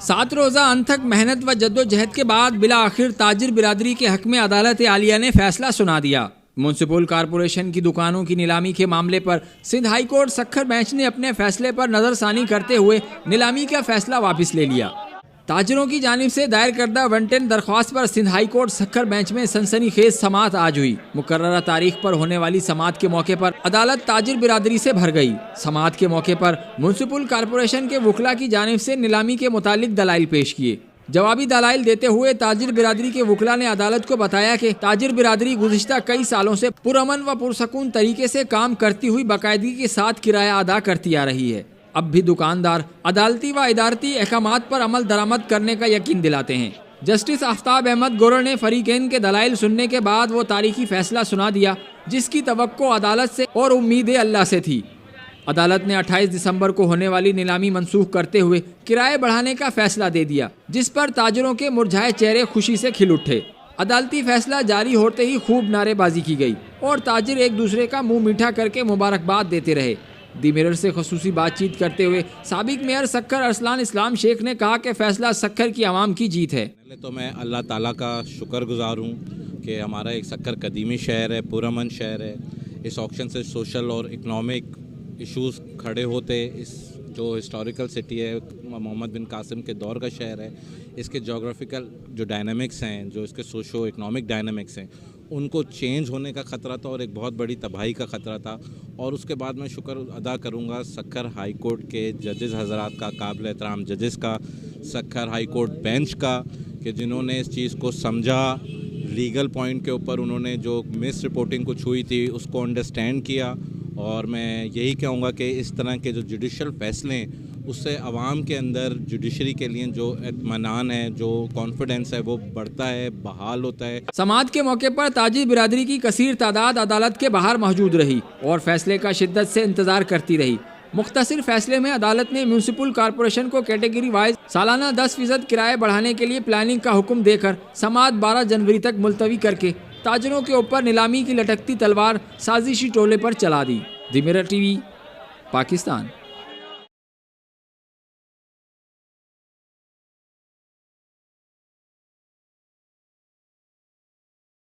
7 रोजा अनथक मेहनत व जद्दोजहद के बाद बिला आखिर ताजिर बिरादरी के हक में अदालत आलिया ने फैसला सुना दिया। म्युनिसिपल कॉरपोरेशन की दुकानों की नीलामी के मामले पर Sindh high court Sukkur bench ने अपने फैसले पर नजरसानी करते हुए नीलामी का फैसला वापस ले लिया। ताजिरों की जानिब से दायर करदा 110 दरख्वास्त पर Sindh high court Sukkur bench में सनसनीखेज समाअत आज हुई। मुकर्ररा तारीख पर होने वाली समाअत के मौके पर अदालत ताजिर बिरादरी से भर गई। समाअत के मौके पर म्युनिसिपल कॉरपोरेशन के वकला की जानिब से नीलामी के मुतालिक दलाइल पेश किए। जवाबी दलाइल देते हुए ताजिर बिरादरी के वकला ने अदालत को बताया कि ताजिर बिरादरी गुज़िश्ता कई सालों से पुरअमन व पुरसकून तरीके से काम करती हुई बाकायदगी के साथ किराया अदा करती आ रही है। अब भी दुकानदार अदालती व इदारती अहकामात पर अमल दरामद करने का यकीन दिलाते हैं। जस्टिस आफ्ताब अहमद गोरर ने फरीकैन के दलाइल सुनने के बाद वो तारीखी फैसला सुना दिया जिसकी तवक्को अदालत से और उम्मीदें अल्लाह से थी। अदालत ने 28 दिसंबर को होने वाली नीलामी मनसूख करते हुए किराए बढ़ाने का फैसला दे दिया, जिस पर ताजिरों के मुरझाए चेहरे खुशी से खिल उठे। अदालती फैसला जारी होते ही खूब नारेबाजी की गई और ताजिर एक दूसरे का मुंह मीठा करके मुबारकबाद देते रहे। दी मिरर से खसूसी बातचीत करते हुए साबिक मेयर सक्खर अरसलान इस्लाम शेख ने कहा कि फैसला सक्खर की आवाम की जीत है। पहले तो मैं अल्लाह ताला का शुक्रगुजार हूँ कि हमारा एक सक्खर कदीमी शहर है, पुरअमन शहर है। इस ऑक्शन से सोशल और इकनॉमिक इश्यूज़ खड़े होते। इस जो हिस्टोरिकल सिटी है, मोहम्मद बिन कासिम के दौर का शहर है, इसके जोग्राफिकल जो डायनामिक्स हैं, जो इसके सोशो इकनॉमिक डायनामिक्स हैं, उनको चेंज होने का ख़तरा था और एक बहुत बड़ी तबाही का ख़तरा था। और उसके बाद मैं शुक्र अदा करूँगा सक्खर हाई कोर्ट के जजेस हज़रात का, काबिल एहतराम जजेस का, सक्खर हाई कोर्ट बेंच का, कि जिन्होंने इस चीज़ को समझा। लीगल पॉइंट के ऊपर उन्होंने जो मिस रिपोर्टिंग कुछ हुई थी उसको अंडरस्टैंड किया। और मैं यही कहूँगा कि इस तरह के जो जुडिशल फैसले हैं उससे आवाम के अंदर जुडिशरी के लिए जो इत्मीनान है, जो कॉन्फिडेंस है, वो बढ़ता है, बहाल होता है। समाअत के मौके पर ताजिर बिरादरी की कसीर तादाद अदालत के बाहर मौजूद रही और फैसले का शिद्दत से इंतजार करती रही। मुख्तसर फैसले में अदालत ने म्युनिसिपल कॉरपोरेशन को कैटेगरी वाइज सालाना 10% किराए बढ़ाने के लिए प्लानिंग का हुक्म देकर समाअत 12 जनवरी तक मुलतवी करके ताजिरों के ऊपर नीलामी की लटकती तलवार साजिशी टोले पर चला दी। दी मिरर टीवी, पाकिस्तान।